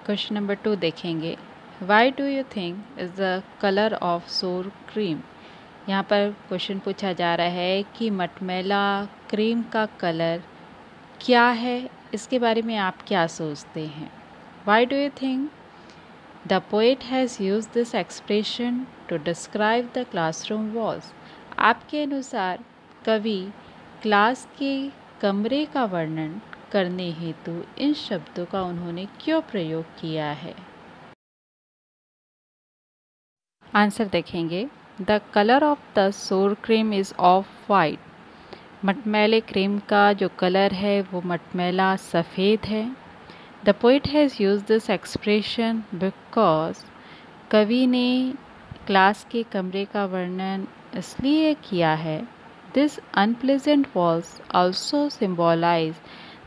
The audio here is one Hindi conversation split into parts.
क्वेश्चन नंबर 2 देखेंगे। Y do you think is the colour of सोर क्रीम। यहाँ पर क्वेश्चन पूछा जा रहा है कि मटमैला क्रीम का कलर क्या है, इसके बारे में आप क्या सोचते हैं। Why do you think the poet has use this expression to describe the classroom walls. आपके अनुसार कवि क्लास के कमरे का वर्णन करने हेतु इन शब्दों का उन्होंने क्यों प्रयोग किया है। आंसर देखेंगे। The colour of the sour cream is off white. मटमैले क्रीम का जो कलर है वो मटमैला सफ़ेद है। The poet has use this expression because कवि ने क्लास के कमरे का वर्णन इसलिए किया है। This unpleasant walls also symbolise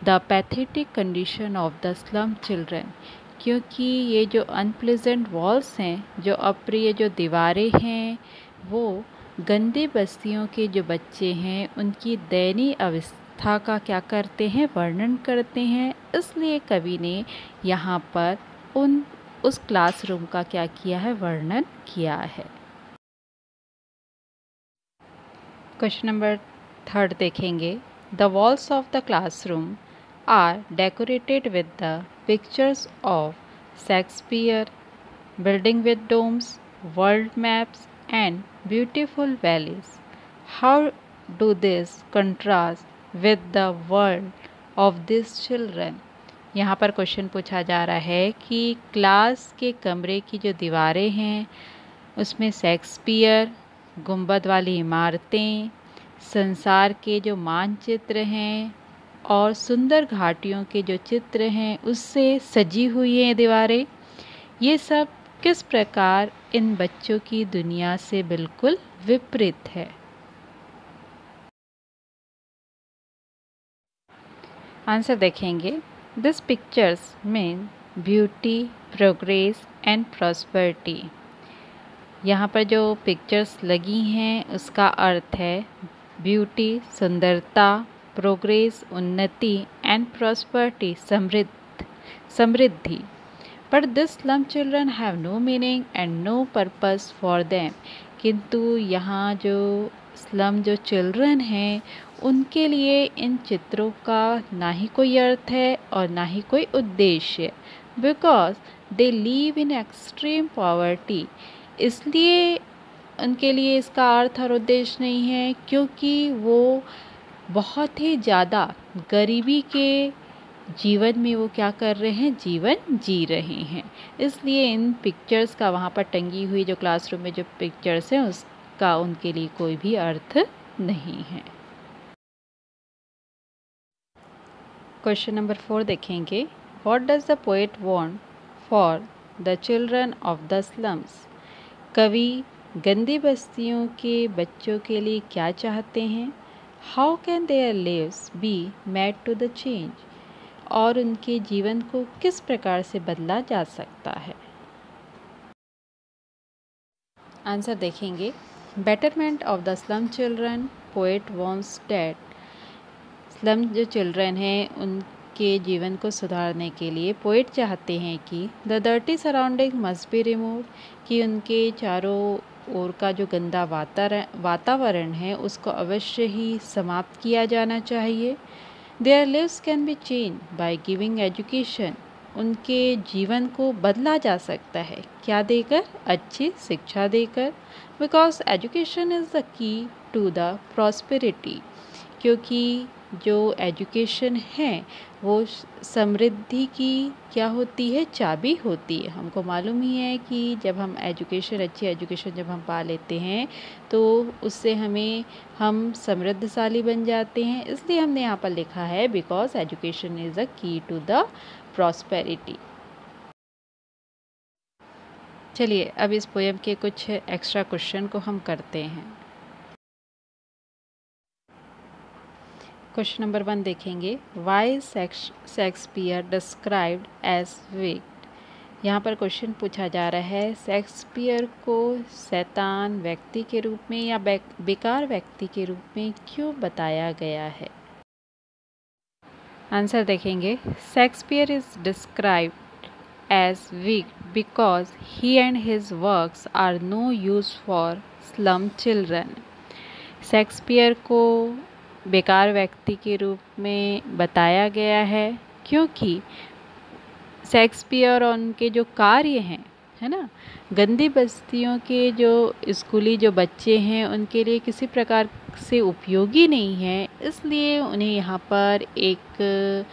the pathetic condition of the slum children. क्योंकि ये जो अनप्लेजेंट वॉल्स हैं, जो अप्रिय जो दीवारें हैं, वो गंदे बस्तियों के जो बच्चे हैं उनकी दयनीय अवस्था का क्या करते हैं, वर्णन करते हैं। इसलिए कवि ने यहाँ पर उस क्लासरूम का क्या किया है, वर्णन किया है। क्वेश्चन नंबर 3 देखेंगे। The walls of the classroom are decorated with the pictures of Shakespeare, building with domes, world maps and beautiful valleys. How do this contrast with the world of these children? यहाँ पर क्वेश्चन पूछा जा रहा है कि क्लास के कमरे की जो दीवारें हैं उसमें शेक्सपियर, गुंबद वाली इमारतें, संसार के जो मानचित्र हैं और सुंदर घाटियों के जो चित्र हैं उससे सजी हुई हैं दीवारें। ये सब किस प्रकार इन बच्चों की दुनिया से बिल्कुल विपरीत है। आंसर देखेंगे। This pictures mean beauty, progress and prosperity. यहाँ पर जो पिक्चर्स लगी हैं उसका अर्थ है ब्यूटी, सुंदरता, प्रोग्रेस, उन्नति and prosperity, Samriddhi. But this slum children have no meaning and no purpose for them. किंतु यहाँ जो स्लम जो चिल्ड्रन हैं उनके लिए इन चित्रों का ना ही कोई अर्थ है और ना ही कोई उद्देश्य। Because they leave in extreme poverty. इसलिए उनके लिए इसका अर्थ और उद्देश्य नहीं है क्योंकि वो बहुत ही ज़्यादा गरीबी के जीवन में वो क्या कर रहे हैं, जीवन जी रहे हैं। इसलिए इन पिक्चर्स का वहाँ पर टंगी हुई जो क्लासरूम में जो पिक्चर्स हैं उसका उनके लिए कोई भी अर्थ नहीं है। क्वेश्चन नंबर 4 देखेंगे। What does the poet want for the children of the slums. कवि गंदी बस्तियों के बच्चों के लिए क्या चाहते हैं। How can their lives be made to the change. और उनके जीवन को किस प्रकार से बदला जा सकता है। आंसर देखेंगे। Betterment of the slum children, poet wants that. Slum जो चिल्ड्रन हैं उनके जीवन को सुधारने के लिए पोएट चाहते हैं कि the dirty surrounding must be remove, कि उनके चारों ओर का जो गंदा वातावरण है उसको अवश्य ही समाप्त किया जाना चाहिए। Their lives can be changed by giving education. उनके जीवन को बदला जा सकता है क्या देकर, अच्छी शिक्षा देकर। Because education is the key to the prosperity. क्योंकि जो एजुकेशन है वो समृद्धि की क्या होती है, चाबी होती है। हमको मालूम ही है कि जब हम अच्छी एजुकेशन जब हम पा लेते हैं तो उससे हम समृद्धशाली बन जाते हैं। इसलिए हमने यहाँ पर लिखा है बिकॉज एजुकेशन इज़ अ की टू द प्रॉस्पेरिटी। चलिए अब इस पोएम के कुछ एक्स्ट्रा क्वेश्चन को हम करते हैं। क्वेश्चन नंबर 1 देखेंगे। Why Shakespeare described as wicked. यहाँ पर क्वेश्चन पूछा जा रहा है शेक्सपियर को शैतान व्यक्ति के रूप में या बेकार व्यक्ति के रूप में क्यों बताया गया है। आंसर देखेंगे। Shakespeare is described as weak because he and his works are no use for slum children. Shakespeare को बेकार व्यक्ति के रूप में बताया गया है क्योंकि शेक्सपियर और उनके जो कार्य हैं, है ना, गंदी बस्तियों के जो स्कूली जो बच्चे हैं उनके लिए किसी प्रकार से उपयोगी नहीं है, इसलिए उन्हें यहाँ पर एक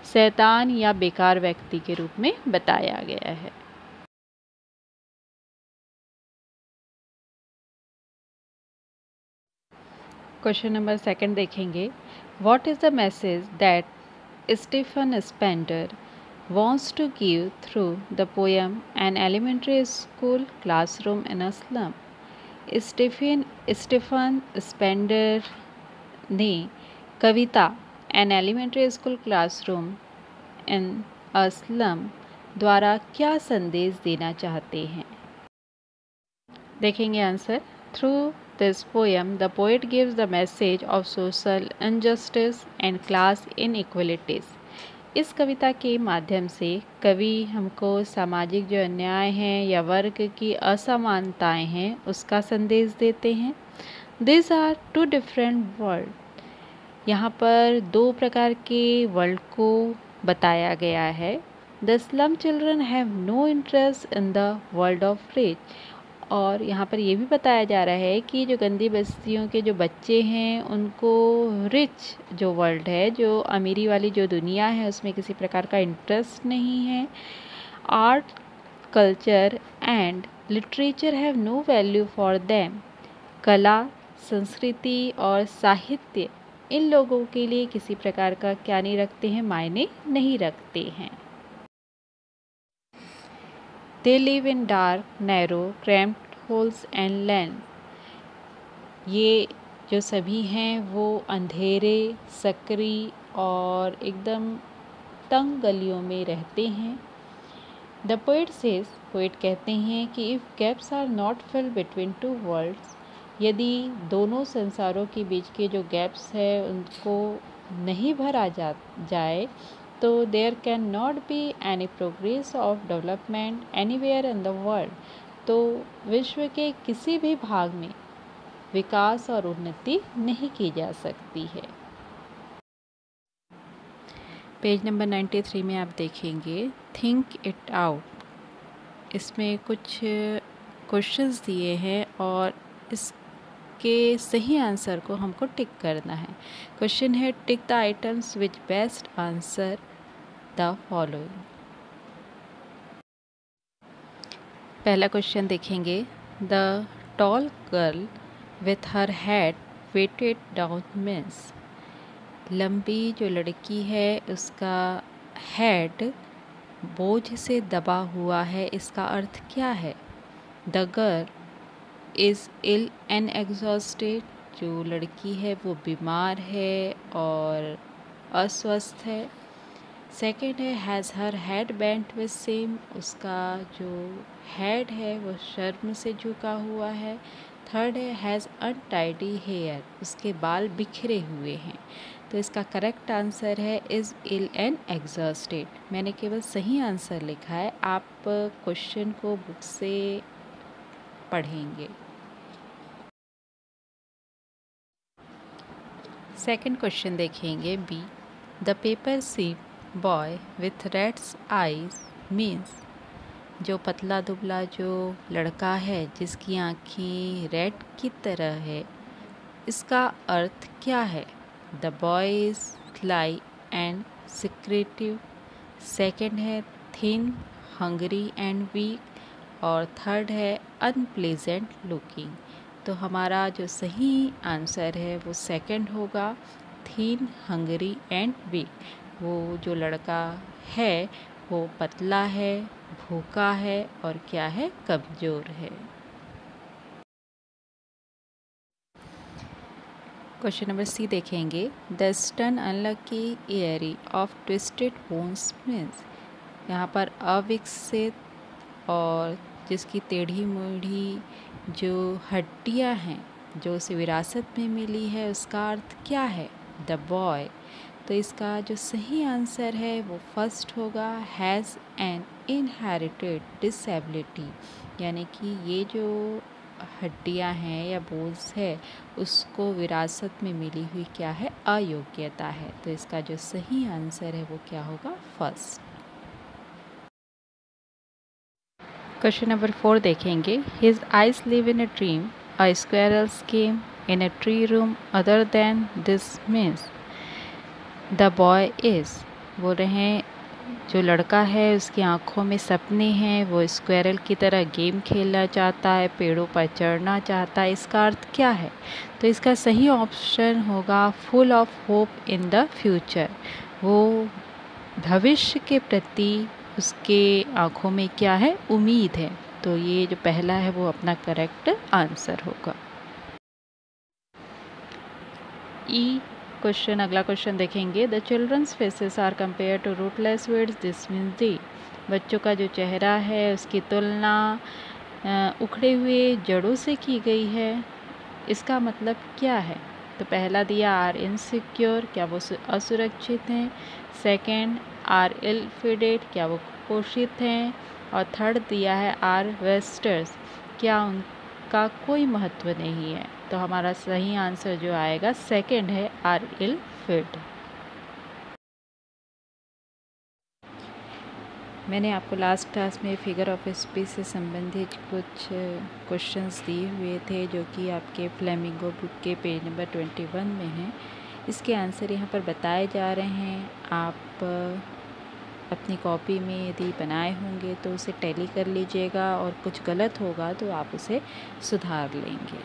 शैतान या बेकार व्यक्ति के रूप में बताया गया है। क्वेश्चन नंबर 2 देखेंगे। What is the message that Stephen Spender wants to give through the poem An Elementary School Classroom in a Slum? Stephen Spender ने कविता an elementary school classroom in a slum द्वारा क्या संदेश देना चाहते हैं? देखेंगे answer. Through this poem the poet gives the message of social injustice and class inequalities. इस कविता के माध्यम से कवि हमको सामाजिक जो अन्याय हैं या वर्ग की असमानताएं हैं उसका संदेश देते हैं। This are two different world. यहाँ पर दो प्रकार के वर्ल्ड को बताया गया है। The slum children have no interest in the world of rich. और यहाँ पर ये भी बताया जा रहा है कि जो गंदी बस्तियों के जो बच्चे हैं उनको रिच जो वर्ल्ड है, जो अमीरी वाली जो दुनिया है, उसमें किसी प्रकार का इंटरेस्ट नहीं है। Art, culture and literature have no value for them. कला, संस्कृति और साहित्य इन लोगों के लिए किसी प्रकार का क्या नहीं रखते हैं, मायने नहीं रखते हैं। They live in dark, narrow, cramped holes and lanes. ये जो सभी हैं वो अंधेरे, सकरी और एकदम तंग गलियों में रहते हैं। The poet says, पोएट कहते हैं कि if gaps are not filled between two worlds, यदि दोनों संसारों के बीच के जो गैप्स है उनको नहीं भरा जाए तो there can not be any progress of development anywhere in the world. तो विश्व के किसी भी भाग में विकास और उन्नति नहीं की जा सकती है। पेज नंबर 93 में आप देखेंगे थिंक इट आउट। इसमें कुछ क्वेश्चंस दिए हैं और इसके सही आंसर को हमको टिक करना है। क्वेश्चन है tick the items which best answer the following. पहला क्वेश्चन देखेंगे। The tall girl with her head weighted down means. लंबी जो लड़की है उसका हेड बोझ से दबा हुआ है, इसका अर्थ क्या है? The girl is ill and exhausted. जो लड़की है वो बीमार है और अस्वस्थ है। सेकेंड है has her head bent with same. उसका जो हेड है वो शर्म से झुका हुआ है। थर्ड है हैज़ अनटाइडी हेयर। उसके बाल बिखरे हुए हैं। तो इसका करेक्ट आंसर है इज़ इल एंड एग्जॉस्टेड। मैंने केवल सही आंसर लिखा है, आप क्वेश्चन को बुक से पढ़ेंगे। सेकंड क्वेश्चन देखेंगे B. The paper seep boy with rat's eyes means. जो पतला दुबला जो लड़का है जिसकी आँखें रेड की तरह है, इसका अर्थ क्या है? The boy is sly and secretive. Second है थिन, हंगरी एंड वीक। और थर्ड है अनप्लेजेंट लुकिंग। तो हमारा जो सही आंसर है वो सेकंड होगा, थिन, हंगरी एंड वीक। वो जो लड़का है वो पतला है, भूखा है और क्या है? कमज़ोर है। क्वेश्चन नंबर सी देखेंगे। The stunted unlucky heir of twisted bones means. यहाँ पर अविकसित और जिसकी टेढ़ी मेढ़ी जो हड्डियाँ हैं जो उसे विरासत में मिली है, उसका अर्थ क्या है? The boy. तो इसका जो सही आंसर है वो फर्स्ट होगा, हैज़ एन इनहेरिटेड डिसेबिलिटी, यानी कि ये जो हड्डियां हैं या बोन्स है उसको विरासत में मिली हुई क्या है, अयोग्यता है। तो इसका जो सही आंसर है वो क्या होगा, फर्स्ट। क्वेश्चन नंबर 4 देखेंगे। His eyes live in a dream, a squirrels game in a tree room other than this means the boy is. बोल रहे हैं जो लड़का है उसकी आंखों में सपने हैं, वो स्क्वेरल की तरह गेम खेलना चाहता है, पेड़ों पर चढ़ना चाहता है। इसका अर्थ क्या है? तो इसका सही ऑप्शन होगा full of hope in the future. वो भविष्य के प्रति उसके आंखों में क्या है, उम्मीद है। तो ये जो पहला है वो अपना करेक्ट आंसर होगा। ई क्वेश्चन, अगला क्वेश्चन देखेंगे। The children's faces are compared to rootless weeds, this means the. बच्चों का जो चेहरा है उसकी तुलना उखड़े हुए जड़ों से की गई है। इसका मतलब क्या है? तो पहला दिया आर इनसिक्योर, क्या वो असुरक्षित हैं। सेकंड आर इल फेडेड, क्या वो कुपोषित हैं। और थर्ड दिया है आर वेस्टर्स, क्या उनका कोई महत्व नहीं है। तो हमारा सही आंसर जो आएगा सेकंड है, आर इल फेड। मैंने आपको लास्ट क्लास में फिगर ऑफ स्पीच से संबंधित कुछ क्वेश्चंस दिए हुए थे जो कि आपके फ्लेमिंगो बुक के पेज नंबर 21 में हैं। इसके आंसर यहाँ पर बताए जा रहे हैं। आप अपनी कॉपी में यदि बनाए होंगे तो उसे टैली कर लीजिएगा और कुछ गलत होगा तो आप उसे सुधार लेंगे।